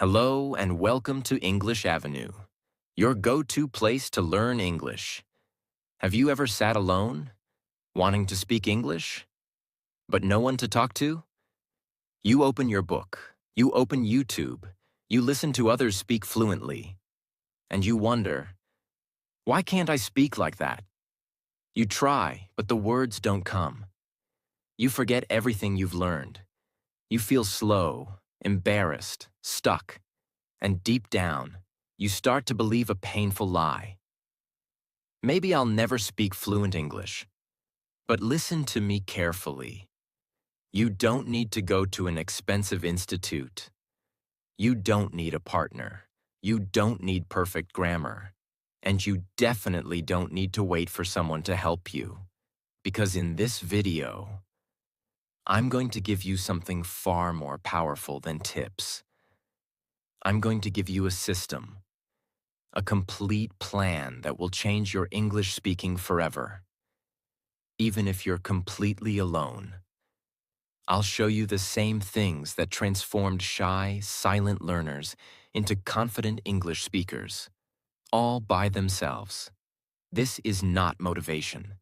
Hello and welcome to English Avenue, your go-to place to learn English. Have you ever sat alone, wanting to speak English, but no one to talk to? You open your book, you open YouTube, you listen to others speak fluently, and you wonder, why can't I speak like that? You try, but the words don't come. You forget everything you've learned. You feel slow, embarrassed, stuck. And deep down, you start to believe a painful lie. Maybe I'll never speak fluent English. But listen to me carefully. You don't need to go to an expensive institute. You don't need a partner. You don't need perfect grammar. And you definitely don't need to wait for someone to help you. Because in this video, I'm going to give you something far more powerful than tips. I'm going to give you a system. A complete plan that will change your English speaking forever. Even if you're completely alone. I'll show you the same things that transformed shy, silent learners into confident English speakers, all by themselves. This is not motivation.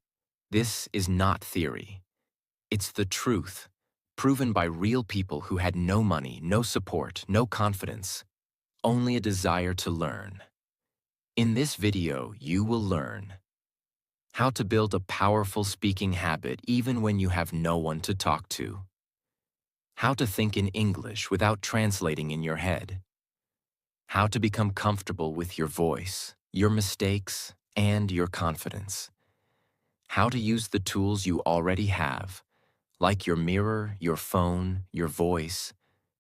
This is not theory. It's the truth, proven by real people who had no money, no support, no confidence, only a desire to learn. In this video, you will learn how to build a powerful speaking habit even when you have no one to talk to, how to think in English without translating in your head, how to become comfortable with your voice, your mistakes, and your confidence, how to use the tools you already have, like your mirror, your phone, your voice,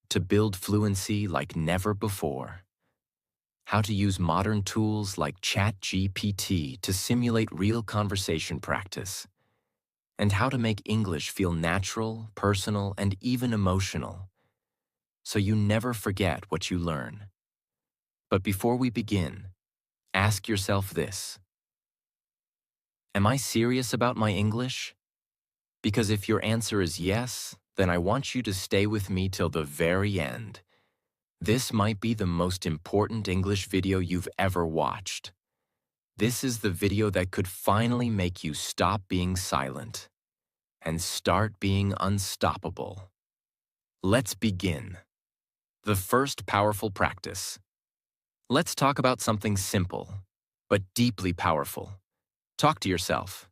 to build fluency like never before. How to use modern tools like ChatGPT to simulate real conversation practice, and how to make English feel natural, personal, and even emotional, so you never forget what you learn. But before we begin, ask yourself this: am I serious about my English? Because if your answer is yes, then I want you to stay with me till the very end. This might be the most important English video you've ever watched. This is the video that could finally make you stop being silent and start being unstoppable. Let's begin. The first powerful practice. Let's talk about something simple, but deeply powerful. Talk to yourself.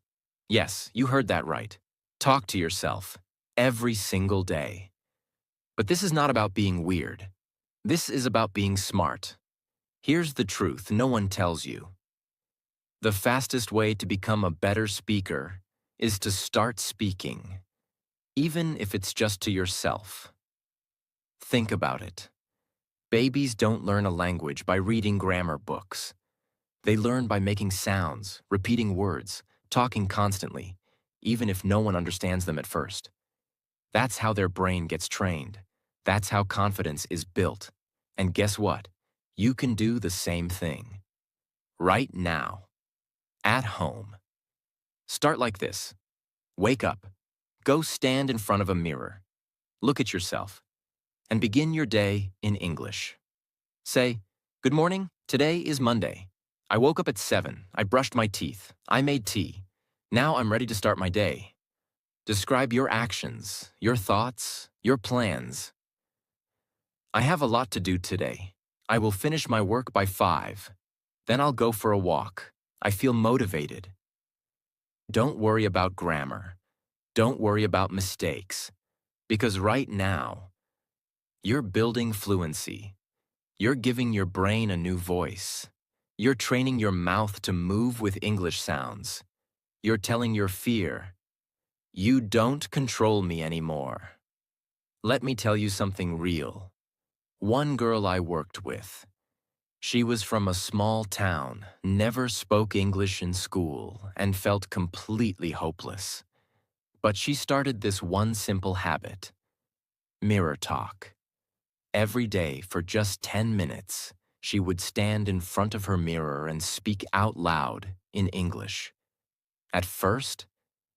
Yes, you heard that right. Talk to yourself every single day. But this is not about being weird. This is about being smart. Here's the truth no one tells you. The fastest way to become a better speaker is to start speaking, even if it's just to yourself. Think about it. Babies don't learn a language by reading grammar books. They learn by making sounds, repeating words, talking constantly, even if no one understands them at first. That's how their brain gets trained. That's how confidence is built. And guess what? You can do the same thing. Right now. At home. Start like this. Wake up. Go stand in front of a mirror. Look at yourself. And begin your day in English. Say, "Good morning. Today is Monday. I woke up at 7. I brushed my teeth. I made tea. Now I'm ready to start my day." Describe your actions, your thoughts, your plans. I have a lot to do today. I will finish my work by 5. Then I'll go for a walk. I feel motivated. Don't worry about grammar. Don't worry about mistakes. Because right now, you're building fluency. You're giving your brain a new voice. You're training your mouth to move with English sounds. You're telling your fear, "You don't control me anymore." Let me tell you something real. One girl I worked with. She was from a small town, never spoke English in school, and felt completely hopeless. But she started this one simple habit: mirror talk. Every day for just 10 minutes, she would stand in front of her mirror and speak out loud in English. At first,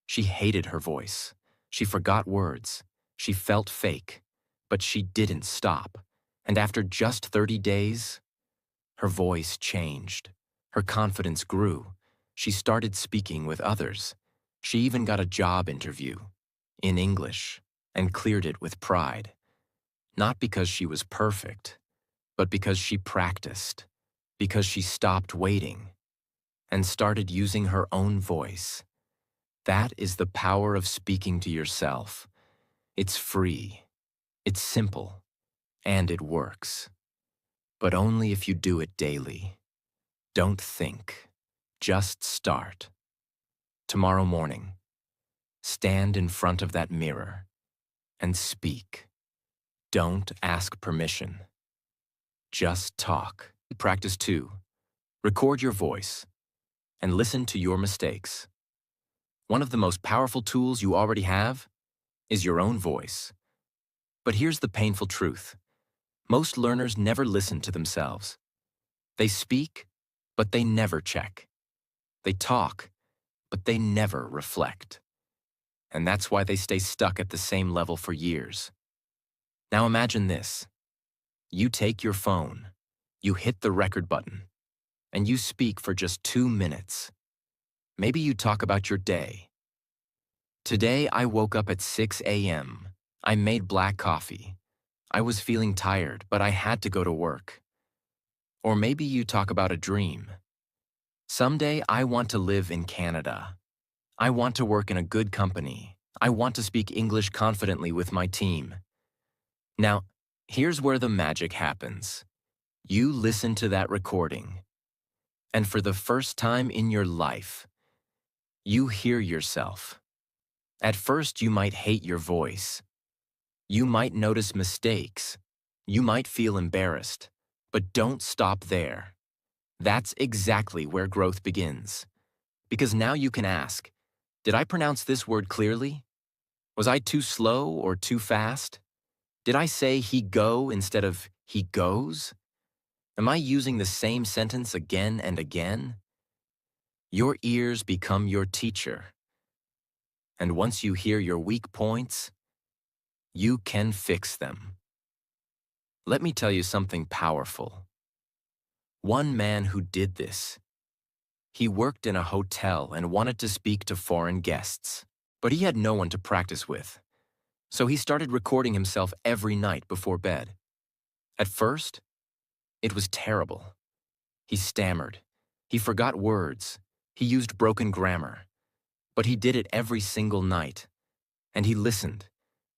she hated her voice. She forgot words. She felt fake. But she didn't stop. And after just 30 days, her voice changed. Her confidence grew. She started speaking with others. She even got a job interview in English and cleared it with pride. Not because she was perfect, but because she practiced, because she stopped waiting and started using her own voice. That is the power of speaking to yourself. It's free, it's simple, and it works. But only if you do it daily. Don't think, just start. Tomorrow morning, stand in front of that mirror and speak. Don't ask permission. Just talk. Practice 2. Record your voice and listen to your mistakes. One of the most powerful tools you already have is your own voice. But here's the painful truth. Most learners never listen to themselves. They speak, but they never check. They talk, but they never reflect. And that's why they stay stuck at the same level for years. Now imagine this. You take your phone, you hit the record button, and you speak for just 2 minutes. Maybe you talk about your day. Today I woke up at 6 a.m. I made black coffee. I was feeling tired, but I had to go to work. Or maybe you talk about a dream. Someday I want to live in Canada. I want to work in a good company. I want to speak English confidently with my team. Now, here's where the magic happens. You listen to that recording, and for the first time in your life, you hear yourself. At first, you might hate your voice. You might notice mistakes. You might feel embarrassed. But don't stop there. That's exactly where growth begins. Because now you can ask, did I pronounce this word clearly? Was I too slow or too fast? Did I say he go instead of he goes? Am I using the same sentence again and again? Your ears become your teacher. And once you hear your weak points, you can fix them. Let me tell you something powerful. One man who did this. He worked in a hotel and wanted to speak to foreign guests, but he had no one to practice with. So he started recording himself every night before bed. At first, it was terrible. He stammered. He forgot words. He used broken grammar. But he did it every single night. And he listened,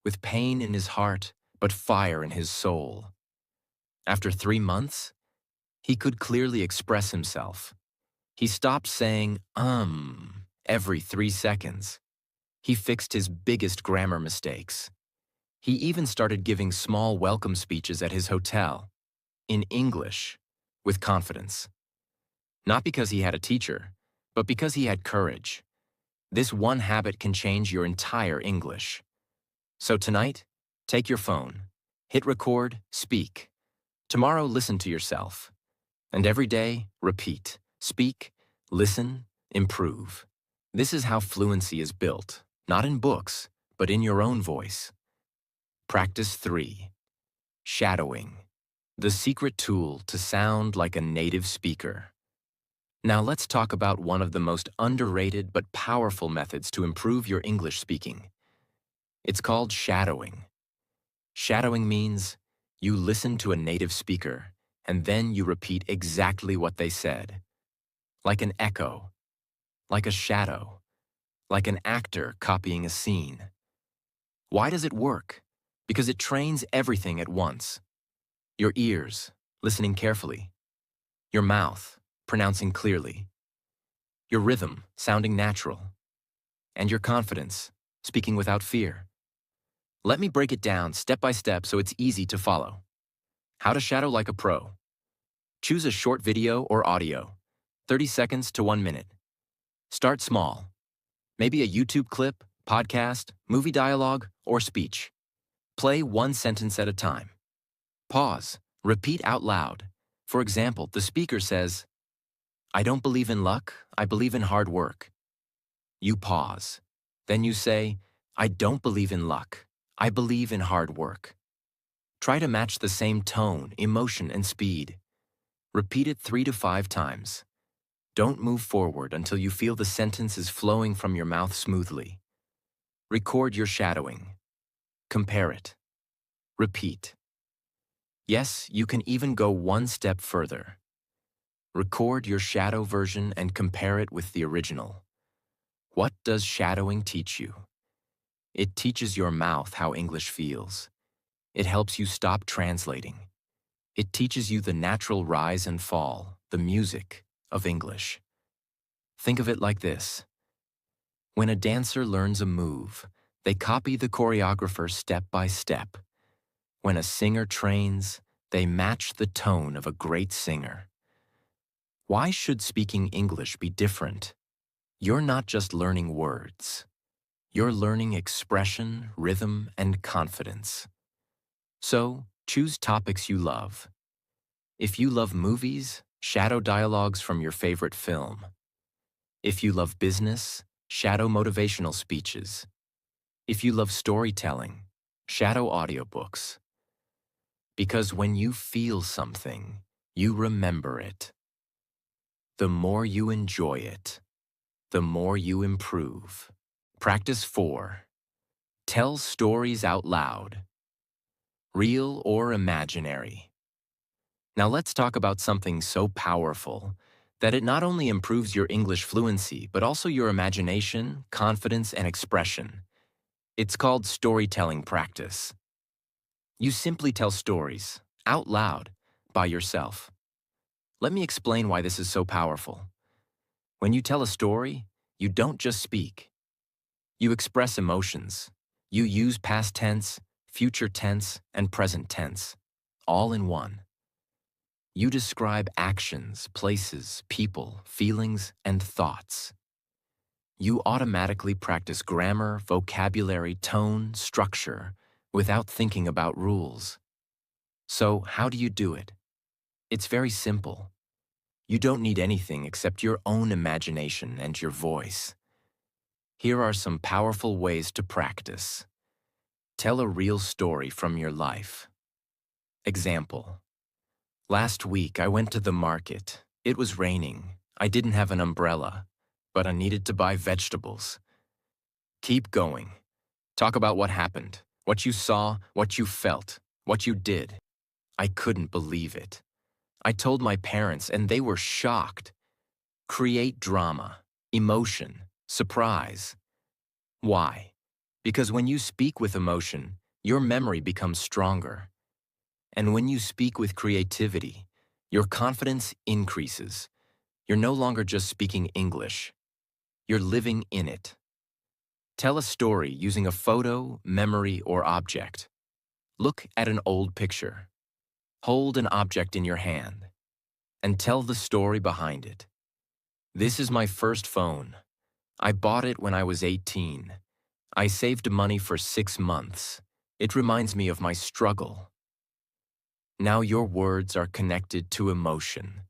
with pain in his heart, but fire in his soul. After 3 months, he could clearly express himself. He stopped saying, every 3 seconds. He fixed his biggest grammar mistakes. He even started giving small welcome speeches at his hotel, in English, with confidence. Not because he had a teacher, but because he had courage. This one habit can change your entire English. So tonight, take your phone, hit record, speak. Tomorrow, listen to yourself. And every day, repeat, speak, listen, improve. This is how fluency is built, not in books, but in your own voice. Practice 3. Shadowing. The secret tool to sound like a native speaker. Now let's talk about one of the most underrated but powerful methods to improve your English speaking. It's called shadowing. Shadowing means you listen to a native speaker and then you repeat exactly what they said. Like an echo, like a shadow, like an actor copying a scene. Why does it work? Because it trains everything at once. Your ears, listening carefully. Your mouth, pronouncing clearly. Your rhythm, sounding natural. And your confidence, speaking without fear. Let me break it down step by step so it's easy to follow. How to shadow like a pro. Choose a short video or audio, 30 seconds to 1 minute. Start small. Maybe a YouTube clip, podcast, movie dialogue, or speech. Play 1 sentence at a time. Pause. Repeat out loud. For example, the speaker says, I don't believe in luck, I believe in hard work. You pause. Then you say, I don't believe in luck, I believe in hard work. Try to match the same tone, emotion, and speed. Repeat it 3 to 5 times. Don't move forward until you feel the sentence is flowing from your mouth smoothly. Record your shadowing. Compare it. Repeat. Yes, you can even go one step further. Record your shadow version and compare it with the original. What does shadowing teach you? It teaches your mouth how English feels. It helps you stop translating. It teaches you the natural rise and fall, the music of English. Think of it like this. When a dancer learns a move, they copy the choreographer step by step. When a singer trains, they match the tone of a great singer. Why should speaking English be different? You're not just learning words. You're learning expression, rhythm, and confidence. So, choose topics you love. If you love movies, shadow dialogues from your favorite film. If you love business, shadow motivational speeches. If you love storytelling, shadow audiobooks. Because when you feel something, you remember it. The more you enjoy it, the more you improve. Practice 4. Tell stories out loud. Real or imaginary. Now let's talk about something so powerful that it not only improves your English fluency, but also your imagination, confidence, and expression. It's called storytelling practice. You simply tell stories, out loud, by yourself. Let me explain why this is so powerful. When you tell a story, you don't just speak. You express emotions. You use past tense, future tense, and present tense, all in one. You describe actions, places, people, feelings, and thoughts. You automatically practice grammar, vocabulary, tone, structure, without thinking about rules. So, how do you do it? It's very simple. You don't need anything except your own imagination and your voice. Here are some powerful ways to practice. Tell a real story from your life. Example. Last week, I went to the market. It was raining. I didn't have an umbrella, but I needed to buy vegetables. Keep going. Talk about what happened, what you saw, what you felt, what you did. I couldn't believe it. I told my parents, and they were shocked. Create drama, emotion, surprise. Why? Because when you speak with emotion, your memory becomes stronger. And when you speak with creativity, your confidence increases. You're no longer just speaking English. You're living in it. Tell a story using a photo, memory, or object. Look at an old picture. Hold an object in your hand and tell the story behind it. This is my first phone. I bought it when I was 18. I saved money for 6 months. It reminds me of my struggle. Now your words are connected to emotion,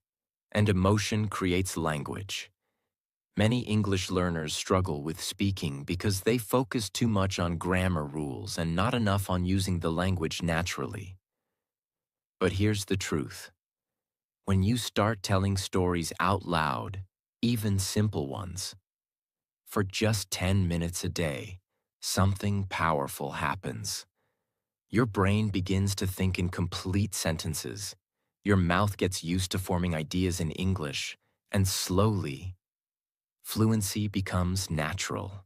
and emotion creates language. Many English learners struggle with speaking because they focus too much on grammar rules and not enough on using the language naturally. But here's the truth. When you start telling stories out loud, even simple ones, for just 10 minutes a day, something powerful happens. Your brain begins to think in complete sentences. Your mouth gets used to forming ideas in English, and slowly, fluency becomes natural.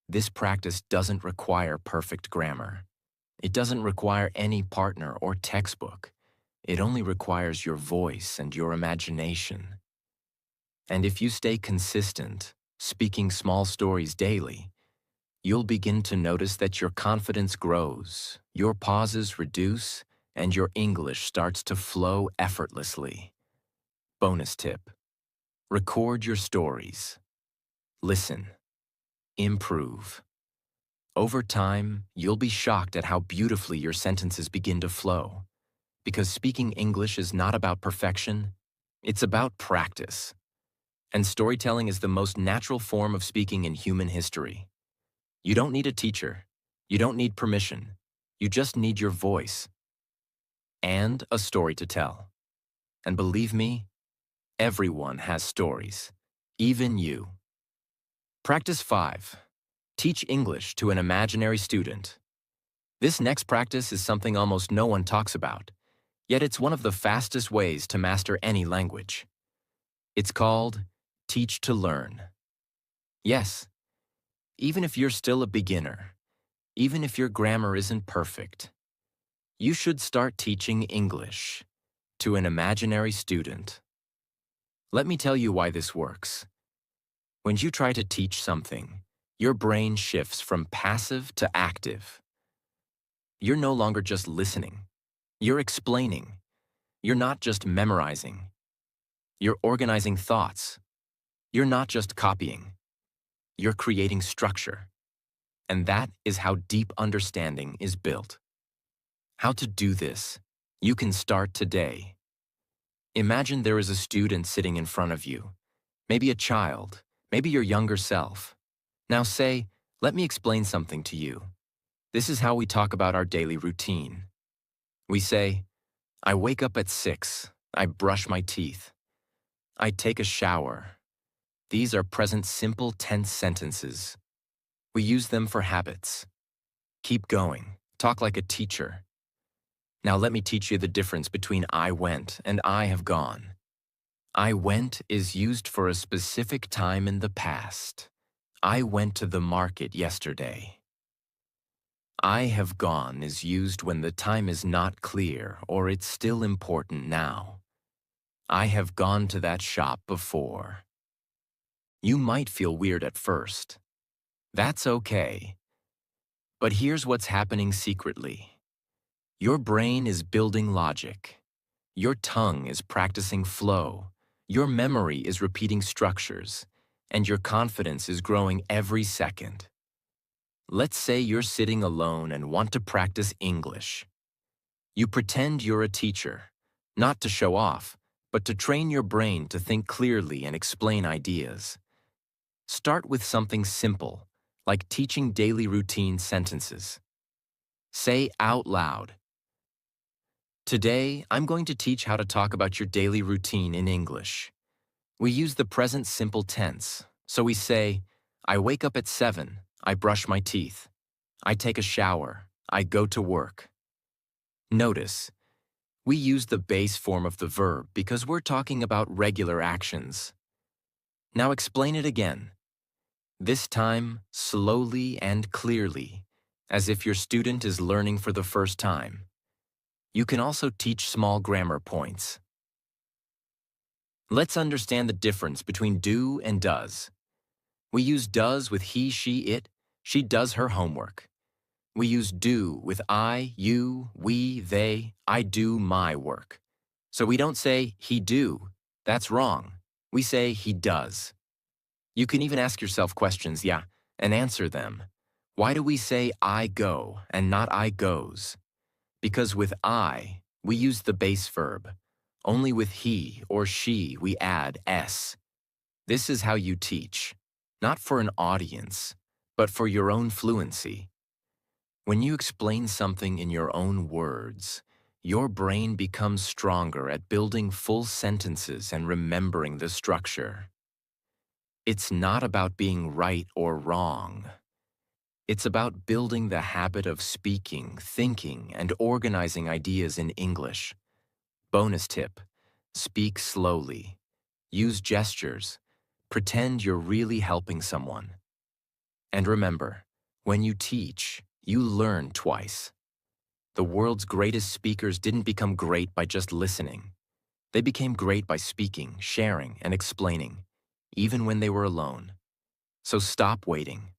This practice doesn't require perfect grammar. It doesn't require any partner or textbook. It only requires your voice and your imagination. And if you stay consistent, speaking small stories daily, you'll begin to notice that your confidence grows, your pauses reduce, and your English starts to flow effortlessly. Bonus tip. Record your stories. Listen. Improve. Over time, you'll be shocked at how beautifully your sentences begin to flow. Because speaking English is not about perfection, it's about practice. And storytelling is the most natural form of speaking in human history. You don't need a teacher. You don't need permission. You just need your voice. and a story to tell. And believe me, everyone has stories, even you. Practice 5. Teach English to an imaginary student. This next practice is something almost no one talks about, yet it's one of the fastest ways to master any language. It's called Teach to Learn. Yes, even if you're still a beginner, even if your grammar isn't perfect, you should start teaching English to an imaginary student. Let me tell you why this works. When you try to teach something, your brain shifts from passive to active. You're no longer just listening. You're explaining. You're not just memorizing. You're organizing thoughts. You're not just copying. You're creating structure. And that is how deep understanding is built. How to do this? You can start today. Imagine there is a student sitting in front of you, maybe a child, maybe your younger self. Now say, let me explain something to you. This is how we talk about our daily routine. We say, I wake up at 6, I brush my teeth, I take a shower. These are present simple tense sentences. We use them for habits. Keep going, talk like a teacher. Now let me teach you the difference between I went and I have gone. I went is used for a specific time in the past. I went to the market yesterday. I have gone is used when the time is not clear or it's still important now. I have gone to that shop before. You might feel weird at first. That's okay. But here's what's happening secretly. Your brain is building logic. Your tongue is practicing flow. Your memory is repeating structures. And your confidence is growing every second. Let's say you're sitting alone and want to practice English. You pretend you're a teacher, not to show off, but to train your brain to think clearly and explain ideas. Start with something simple, like teaching daily routine sentences. Say out loud, today, I'm going to teach how to talk about your daily routine in English. We use the present simple tense, so we say, I wake up at 7, I brush my teeth, I take a shower, I go to work. Notice, we use the base form of the verb because we're talking about regular actions. Now explain it again. This time, slowly and clearly, as if your student is learning for the first time. You can also teach small grammar points. Let's understand the difference between do and does. We use does with he, she, it. She does her homework. We use do with I, you, we, they. I do my work. So we don't say he do. That's wrong. We say he does. You can even ask yourself questions, and answer them. Why do we say I go and not I goes? Because with I, we use the base verb. Only with he or she, we add s. This is how you teach, not for an audience, but for your own fluency. When you explain something in your own words, your brain becomes stronger at building full sentences and remembering the structure. It's not about being right or wrong. It's about building the habit of speaking, thinking, and organizing ideas in English. Bonus tip: speak slowly. Use gestures. Pretend you're really helping someone. And remember, when you teach, you learn twice. The world's greatest speakers didn't become great by just listening. They became great by speaking, sharing, and explaining, even when they were alone. So stop waiting.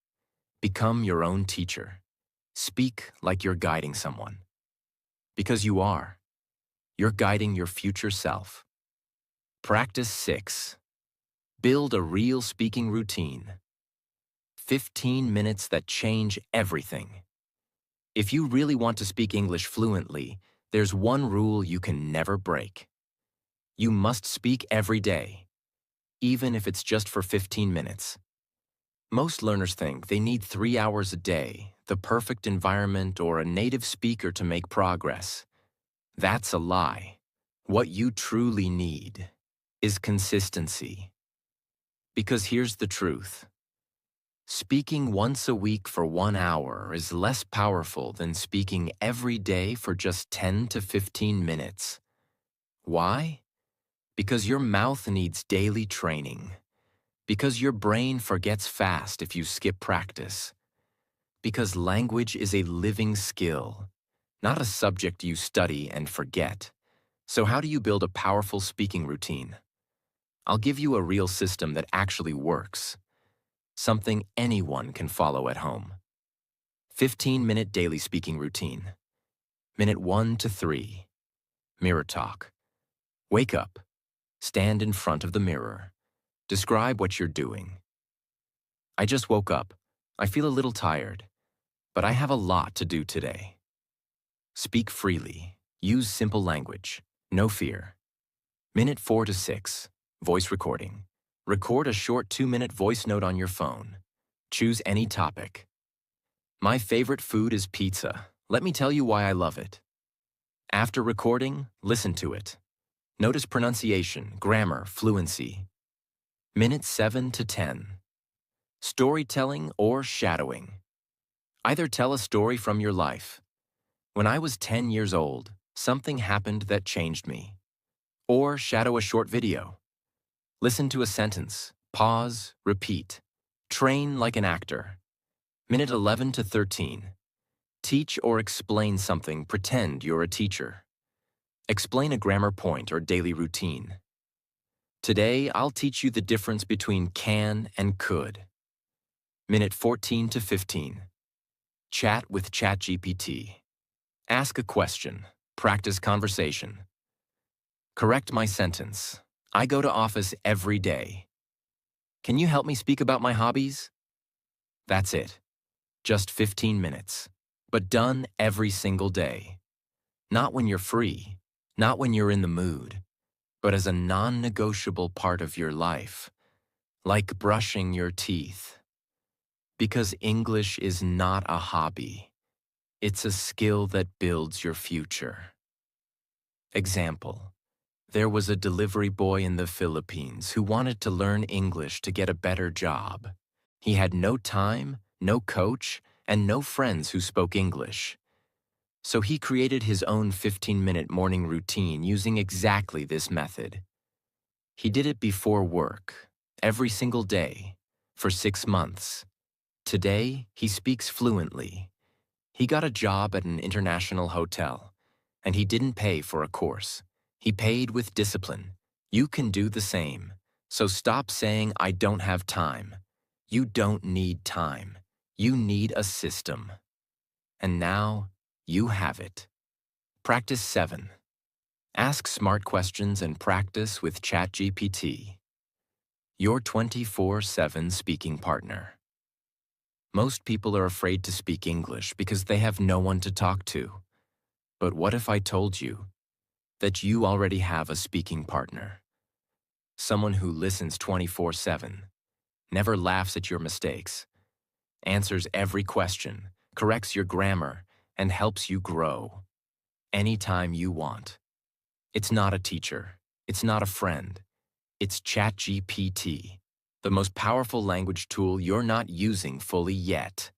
Become your own teacher. Speak like you're guiding someone. Because you are. You're guiding your future self. Practice 6. Build a real speaking routine. 15 minutes that change everything. If you really want to speak English fluently, there's one rule you can never break. You must speak every day, even if it's just for 15 minutes. Most learners think they need 3 hours a day, the perfect environment, or a native speaker to make progress. That's a lie. What you truly need is consistency. Because here's the truth. Speaking once a week for 1 hour is less powerful than speaking every day for just 10 to 15 minutes. Why? Because your mouth needs daily training. Because your brain forgets fast if you skip practice. Because language is a living skill, not a subject you study and forget. So how do you build a powerful speaking routine? I'll give you a real system that actually works. Something anyone can follow at home. 15-minute daily speaking routine. Minute 1 to 3. Mirror talk. Wake up. Stand in front of the mirror. Describe what you're doing. I just woke up. I feel a little tired, but I have a lot to do today. Speak freely. Use simple language. No fear. Minute 4 to 6. Voice recording. Record a short 2-minute voice note on your phone. Choose any topic. My favorite food is pizza. Let me tell you why I love it. After recording, listen to it. Notice pronunciation, grammar, fluency. Minute 7 to 10. Storytelling or shadowing. Either tell a story from your life. When I was 10 years old, something happened that changed me. Or shadow a short video. Listen to a sentence, pause, repeat. Train like an actor. Minute 11 to 13. Teach or explain something, pretend you're a teacher. Explain a grammar point or daily routine. Today, I'll teach you the difference between can and could. Minute 14 to 15. Chat with ChatGPT. Ask a question. Practice conversation. Correct my sentence. I go to office every day. Can you help me speak about my hobbies? That's it. Just 15 minutes. But done every single day. Not when you're free, not when you're in the mood, but as a non-negotiable part of your life, like brushing your teeth. Because English is not a hobby. It's a skill that builds your future. Example. There was a delivery boy in the Philippines who wanted to learn English to get a better job. He had no time, no coach, and no friends who spoke English. So he created his own 15-minute morning routine using exactly this method. He did it before work, every single day, for 6 months. Today, he speaks fluently. He got a job at an international hotel, and he didn't pay for a course. He paid with discipline. You can do the same. So stop saying, I don't have time. You don't need time. You need a system. And now, you have it. Practice 7. Ask smart questions and practice with ChatGPT. Your 24/7 speaking partner. Most people are afraid to speak English because they have no one to talk to. But what if I told you that you already have a speaking partner? Someone who listens 24/7, never laughs at your mistakes, answers every question, corrects your grammar, and helps you grow anytime you want. It's not a teacher. It's not a friend. It's ChatGPT, the most powerful language tool you're not using fully yet.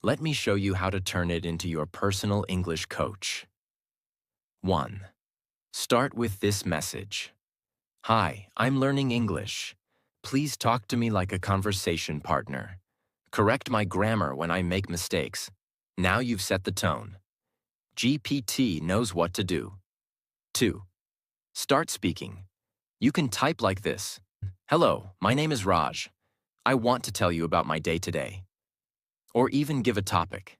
Let me show you how to turn it into your personal English coach. 1. Start with this message. Hi, I'm learning English. Please talk to me like a conversation partner. Correct my grammar when I make mistakes. Now you've set the tone. GPT knows what to do. 2. Start speaking. You can type like this. Hello, my name is Raj. I want to tell you about my day today. Or even give a topic.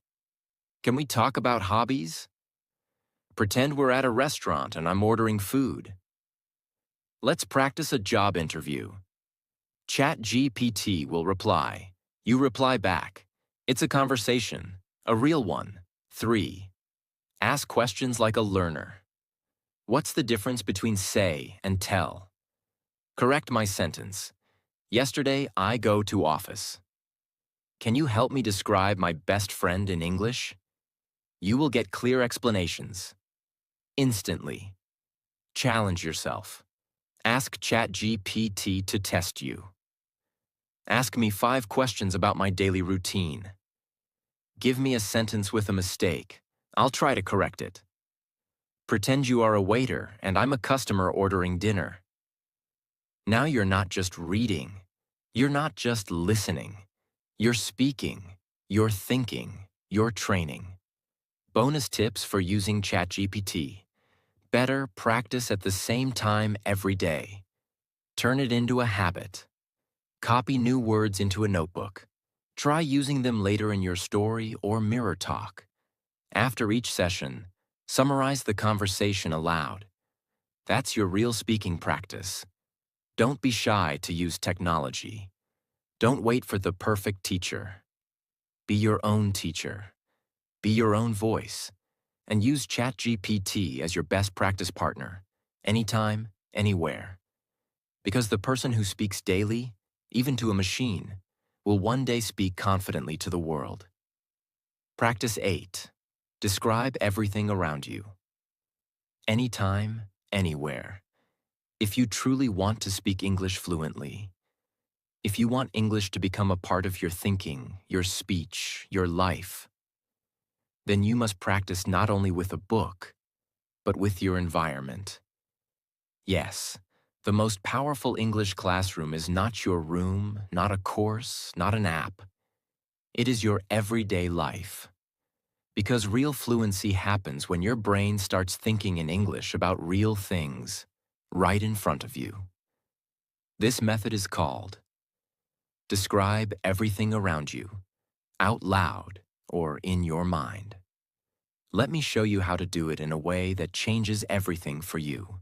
Can we talk about hobbies? Pretend we're at a restaurant and I'm ordering food. Let's practice a job interview. ChatGPT will reply. You reply back. It's a conversation, a real one. 3. Ask questions like a learner. What's the difference between say and tell? Correct my sentence. Yesterday, I go to office. Can you help me describe my best friend in English? You will get clear explanations. instantly. Challenge yourself. Ask ChatGPT to test you. Ask me 5 questions about my daily routine. Give me a sentence with a mistake. I'll try to correct it. Pretend you are a waiter and I'm a customer ordering dinner. Now you're not just reading. You're not just listening. You're speaking. You're thinking. You're training. Bonus tips for using ChatGPT. Better practice at the same time every day. Turn it into a habit. Copy new words into a notebook. Try using them later in your story or mirror talk. After each session, summarize the conversation aloud. That's your real speaking practice. Don't be shy to use technology. Don't wait for the perfect teacher. Be your own teacher. Be your own voice. And use ChatGPT as your best practice partner, anytime, anywhere. Because the person who speaks daily, even to a machine, will one day speak confidently to the world. Practice 8. Describe everything around you. Anytime, anywhere. If you truly want to speak English fluently, if you want English to become a part of your thinking, your speech, your life, then you must practice not only with a book, but with your environment. Yes, the most powerful English classroom is not your room, not a course, not an app. It is your everyday life. Because real fluency happens when your brain starts thinking in English about real things, right in front of you. This method is called describe everything around you, out loud or in your mind. Let me show you how to do it in a way that changes everything for you.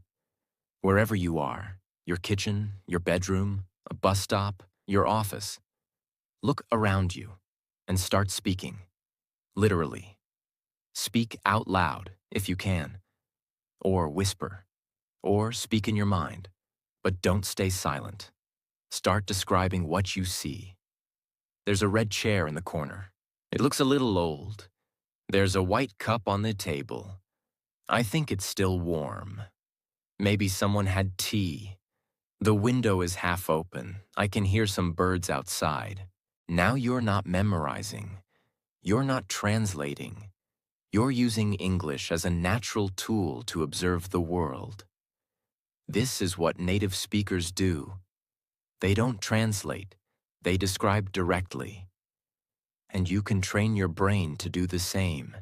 Wherever you are, your kitchen, your bedroom, a bus stop, your office, look around you and start speaking, literally. Speak out loud if you can, or whisper, or speak in your mind, but don't stay silent. Start describing what you see. There's a red chair in the corner. It looks a little old. There's a white cup on the table. I think it's still warm. Maybe someone had tea. The window is half open. I can hear some birds outside. Now you're not memorizing. You're not translating. You're using English as a natural tool to observe the world. This is what native speakers do. They don't translate. They describe directly. And you can train your brain to do the same.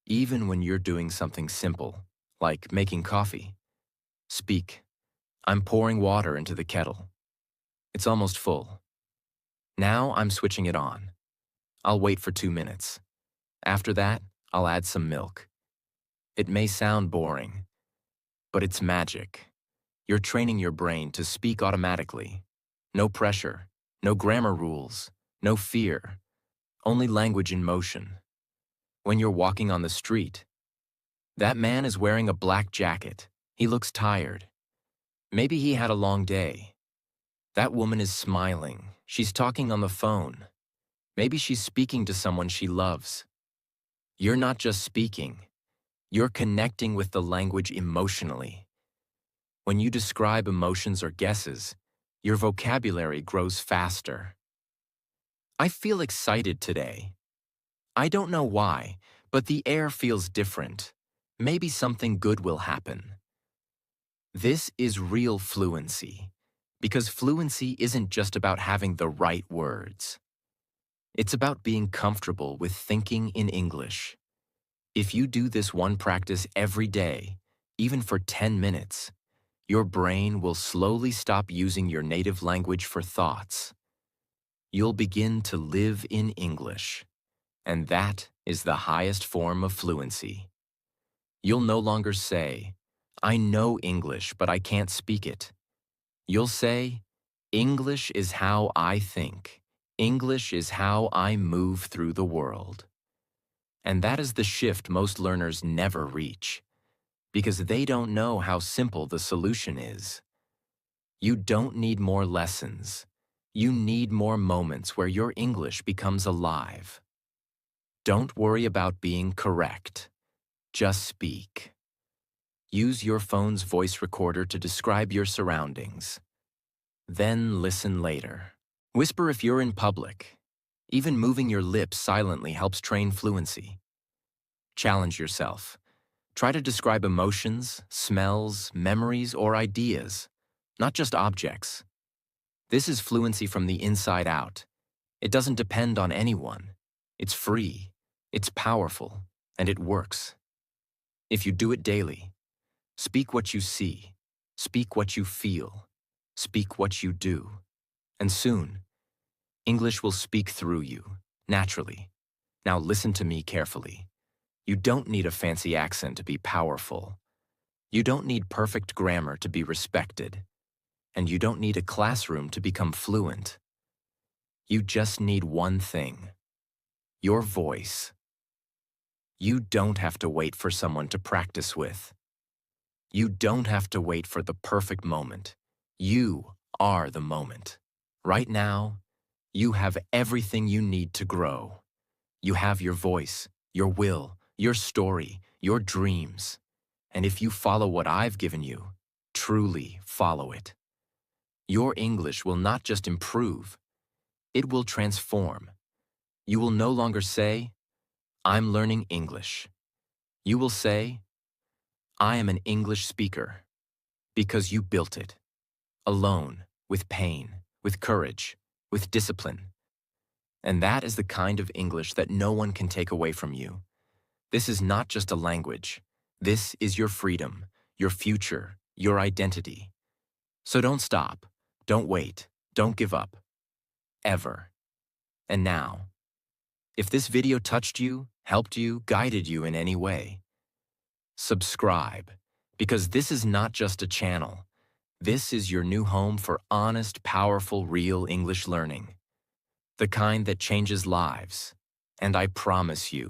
Even when you're doing something simple, like making coffee. Speak. I'm pouring water into the kettle. It's almost full. Now I'm switching it on. I'll wait for 2 minutes. After that, I'll add some milk. It may sound boring, but it's magic. You're training your brain to speak automatically. No pressure, no grammar rules, no fear, only language in motion. When you're walking on the street, that man is wearing a black jacket. He looks tired. Maybe he had a long day. That woman is smiling. She's talking on the phone. Maybe she's speaking to someone she loves. You're not just speaking. You're connecting with the language emotionally. When you describe emotions or guesses, your vocabulary grows faster. I feel excited today. I don't know why, but the air feels different. Maybe something good will happen. This is real fluency, because fluency isn't just about having the right words. It's about being comfortable with thinking in English. If you do this one practice every day, even for 10 minutes, your brain will slowly stop using your native language for thoughts. You'll begin to live in English, and that is the highest form of fluency. You'll no longer say, I know English, but I can't speak it. You'll say, English is how I think. English is how I move through the world. And that is the shift most learners never reach, because they don't know how simple the solution is. You don't need more lessons. You need more moments where your English becomes alive. Don't worry about being correct. Just speak. Use your phone's voice recorder to describe your surroundings. Then listen later. Whisper if you're in public. Even moving your lips silently helps train fluency. Challenge yourself. Try to describe emotions, smells, memories, or ideas, not just objects. This is fluency from the inside out. It doesn't depend on anyone. It's free, it's powerful, and it works. If you do it daily, speak what you see, speak what you feel, speak what you do, and soon, English will speak through you, naturally. Now listen to me carefully. You don't need a fancy accent to be powerful. You don't need perfect grammar to be respected. And you don't need a classroom to become fluent. You just need one thing: your voice. You don't have to wait for someone to practice with. You don't have to wait for the perfect moment. You are the moment. Right now, you have everything you need to grow. You have your voice, your will, your story, your dreams. And if you follow what I've given you, truly follow it, your English will not just improve, it will transform. You will no longer say, "I'm learning English." You will say, "I am an English speaker," because you built it, alone, with pain, with courage, with discipline. And that is the kind of English that no one can take away from you. This is not just a language. This is your freedom, your future, your identity. So don't stop, don't wait, don't give up, ever. And now, if this video touched you, helped you, guided you in any way, subscribe, because this is not just a channel. This is your new home for honest, powerful, real English learning. The kind that changes lives. And I promise you,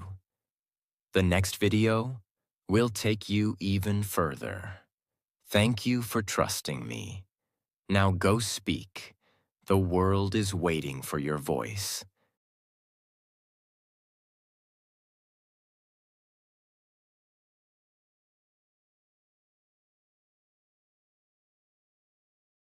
the next video will take you even further. Thank you for trusting me. Now go speak. The world is waiting for your voice.